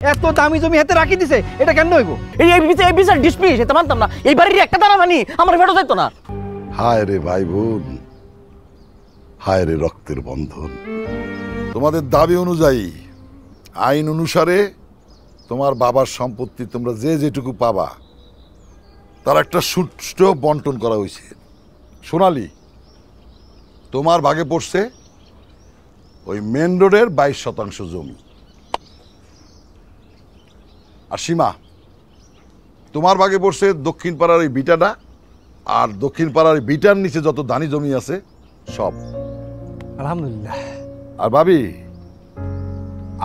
এত দামি জমি হাতে রাখি দিছে, এটা কেন হইব? এই বিচার ডিসমিস, এটা মানতাম না। এই বাড়ির একটা দানা মানি আমার ফেরত যাইতো না। হায় রে ভাই বোন, হায় রে রক্তের বন্ধন। তোমাদের দাবি অনুযায়ী আইন অনুসারে তোমার বাবার সম্পত্তি তোমরা যে যেটুকু পাবা তার একটা সুষ্ঠু বন্টন করা হয়েছে। সোনালি, তোমার ভাগে পড়ছে ওই মেন রোডের 22% জমি। আর সীমা, তোমার ভাগে পড়ছে দক্ষিণ পাড়ার ওই বিটাটা, আর দক্ষিণ পাড়ার বিটার নিচে যত দানি জমি আছে সব। আলহামদুলিল্লাহ। আর ভাবি,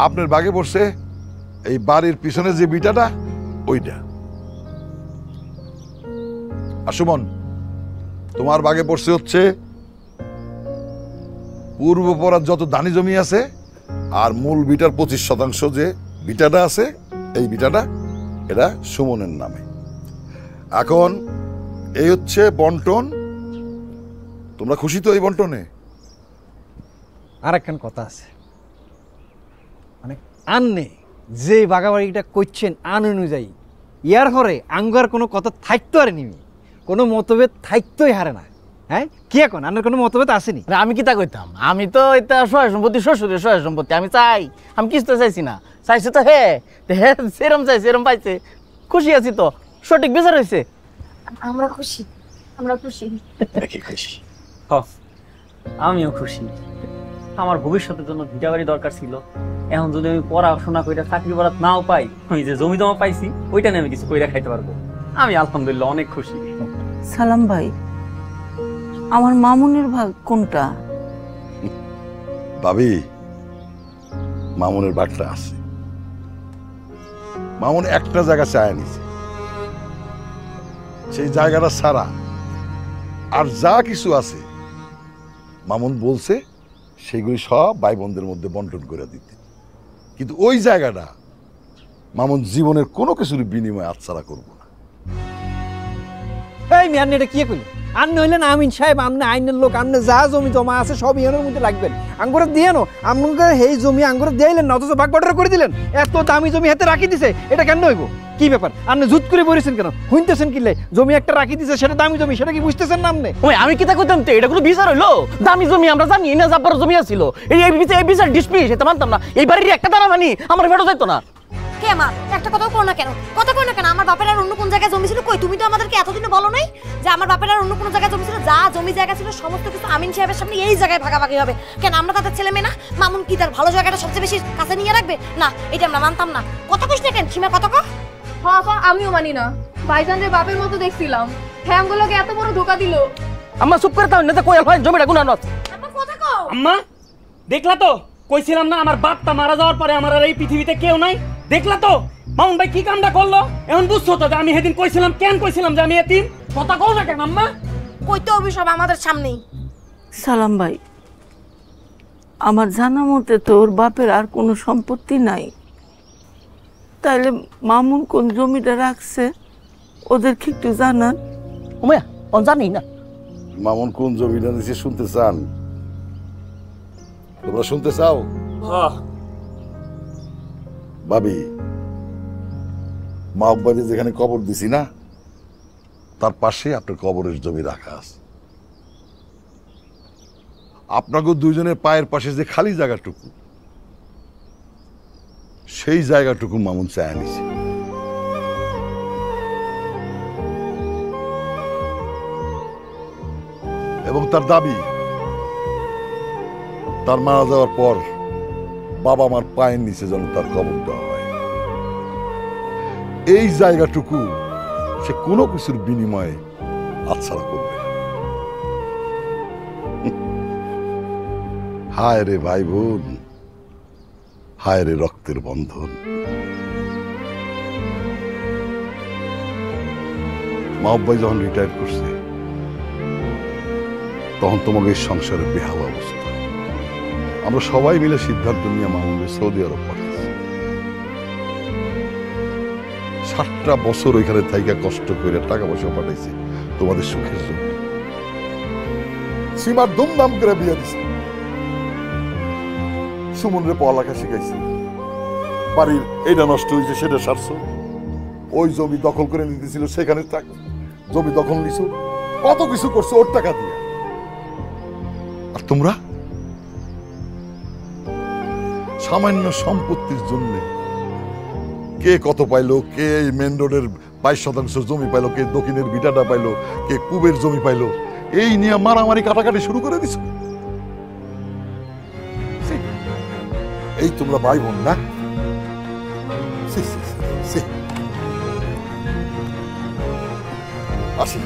আপনার ভাগে পড়ছে এই বাড়ির পিছনে যে বিটাটা ওইটা। আর সুমন, তোমার ভাগে পড়ছে হচ্ছে পূর্ব পাড়ার যত দানি জমি আছে আর মূল বিটার 25% যে বিটাটা আছে, এই বিটাটা এটা সুমনের নামে। এখন এই হচ্ছে বন্টন। তোমরা খুশি তো এই বন্টনে? আর একখান কথা আছে, মানে আননে যে বাগাবাড়িটা করছেন আন অনুযায়ী ইয়ার হরে আঙ্গার কোনো কথা থাকতো আর নিমি, কোনো মতভেদ থাকতোই হারে না। হ্যাঁ কি এখন আনের কোনো মতভেদ আসেনি? আমি কি তা কইতাম? আমি তো এটা সহায় সম্পত্তি, শ্বশুরের সহায় সম্পত্তি আমি চাই। আমি কিছু তো চাইছি না, চাইছি তো হে সেরম চাইছে, এরম পাইছে, খুশি আছি তো, সঠিক বিচার হয়েছে। আমরা খুশি, আমরা খুশি। আমিও খুশি। আমার ভবিষ্যতের জন্য ভিটা বাড়ি দরকার ছিল। এখন যদি আমি পড়াশোনা করে চাকরি বাড়াত নাও পাই, ওই যে জমি জমা পাইছি ওইটা নিয়ে আমি কিছু কইরা খাইতে পারবো। আমি আলহামদুলিল্লাহ অনেক খুশি। সালাম ভাই, আমার মামুনের ভাগ কোনটা? ভাবি, মামুনের বাঘটা আছে। মামুন একটা জায়গা চায় নিছে, সেই জায়গাটা ছাড়া আর যা কিছু আছে মামুন বলছে সেগুলি সব ভাই বোনদের মধ্যে বন্টন করে দিতে। কিন্তু ওই জায়গাটা মামুন জীবনের কোনো কিছুর বিনিময়ে আচ্ছাড়া করবো না। এই মিয়ান এটা কি কইল? আন্ন হইলেন আমিন সাহেব, আমনে আইনের লোক, আমনে যা জমি জমা আছে সব ইয়ের মধ্যে লাগবেন। আঙ্গুরে দিয়ে নো, আমনকে এই জমি আঙ্গুরে দিলেন না, অথচ ভাগ বাটোয়ারা করে দিলেন। এত দামি জমি হাতে রাখি দিছে, এটা কেন হইব? কি ব্যাপার? আপনি জুত করে বলেছেন কেন? শুনতেছেন কিলে জমি একটা রাখি দিছে, সেটা দামি জমি, সেটা কি বুঝতেছেন না আপনি? ওই আমি কি তা কইতাম? তো এটা কোনো বিচার হইলো? দামি জমি আমরা জানি না, জাব্বার জমি আছিল। এই বিচার ডিসমিস, এটা মানতাম না। এই বাড়ির একটা দানা মানি আমার ফেরত যাইতো না। কে মা একটা কথাও কো না কেন? কথা কই না কেন? আমার বাপের আর অন্য কোন জায়গায় জমি ছিল? কই তুমি তো আমাদেরকে এতদিন বলো নাই যে আমার বাপের আর অন্য কোন জায়গায় জমি ছিল? যা জমি জায়গা ছিল সমস্ত কিছু আমিন সাহেবের সামনে এই জায়গায় ভাগাভাগি হবে। কেন আমরা তাদের ছেলে মেয়ে না? মামুন কি তার ভালো জায়গাটা সবচেয়ে বেশি কাছে নিয়ে রাখবে? না, এটা আমরা মানতাম না। কথা কইছ না কেন? সীমা কথা কও। আমিও মানি না। ভাইজানের বাপের মতো দেখছিলাম, হ্যাঁ আমগুলোকে এত বড় ধোকা দিল। আম্মা চুপ করে তাও না, কই হয় জমিটা গুনা নস। আম্মা কথা কও। আম্মা দেখলা তো, কইছিলাম না আমার বাপটা মারা যাওয়ার পরে আমার আর এই পৃথিবীতে কেউ নাই। দেখলা তো মামুন ভাই কি কামটা করলো। এখন বুঝছো তো যে আমি সেদিন কইছিলাম, কেন কইছিলাম যে আমি এতিম? কথা কও না কেন আম্মা? কইতে হবে সব আমাদের সামনেই। সালাম ভাই, আমার জানা মতে তো ওর বাপের আর কোনো সম্পত্তি নাই। তাইলে মামুন কোন জমিটা রাখছে ওদেরকে একটু জানান। ওমায়া অন জানি না মামুন কোন জমিটা নিছে শুনতে চান? তোমরা শুনতে চাও? ভাবি, মা আব্বাকে যেখানে কবর দিছি না, তার পাশে আপনার কবরের জমি রাখা আছে। আপনাকে দুইজনের পায়ের পাশে যে খালি জায়গাটুকু, সেই জায়গাটুকু মামুন চায় নিছে। এবং তার দাবি, তার মারা যাওয়ার পর বাবা মার পায়ের নিচে যেন তার কবর দেওয়া হয়। এই জায়গাটুকু সে কোনো কিছুর বিনিময়ে আচ্ছাড়া করবে না। হায় রে ভাই বোন, হায় রে রক্তের বন্ধন। মাহবাই যখন রিটায়ার করছে তখন তোমাকে এই সংসারের বেহাল অবস্থা। আমরা সবাই মিলে সিদ্ধান্ত নিয়ে মামুনকে সৌদি আরব পাঠাইছি। 7টা বছর ওইখানে থাইকা কষ্ট করে টাকা পয়সা পাঠাইছি তোমাদের সুখের জন্য। সীমার ধুমধাম করে বিয়ে দিছে, সুমনরে পড়ালেখা শিখাইছে, বাড়ির এইটা নষ্ট হয়েছে সেটা সারছো, ওই জমি দখল করে নিতেছিল সেখানে জমি দখল নিছো, কত কিছু করছো ওর টাকা দিয়ে। আর তোমরা সামান্য সম্পত্তির জন্য কে কত পাইলো, কে মেন রোডের 22% জমি পাইলো, কে দক্ষিণের ভিটাটা পাইলো, কে কুবের জমি পাইলো, এই নিয়ে মারামারি কাটাকাটি শুরু করে দিছো। এই তোমরা ভাই বোন না? আসি।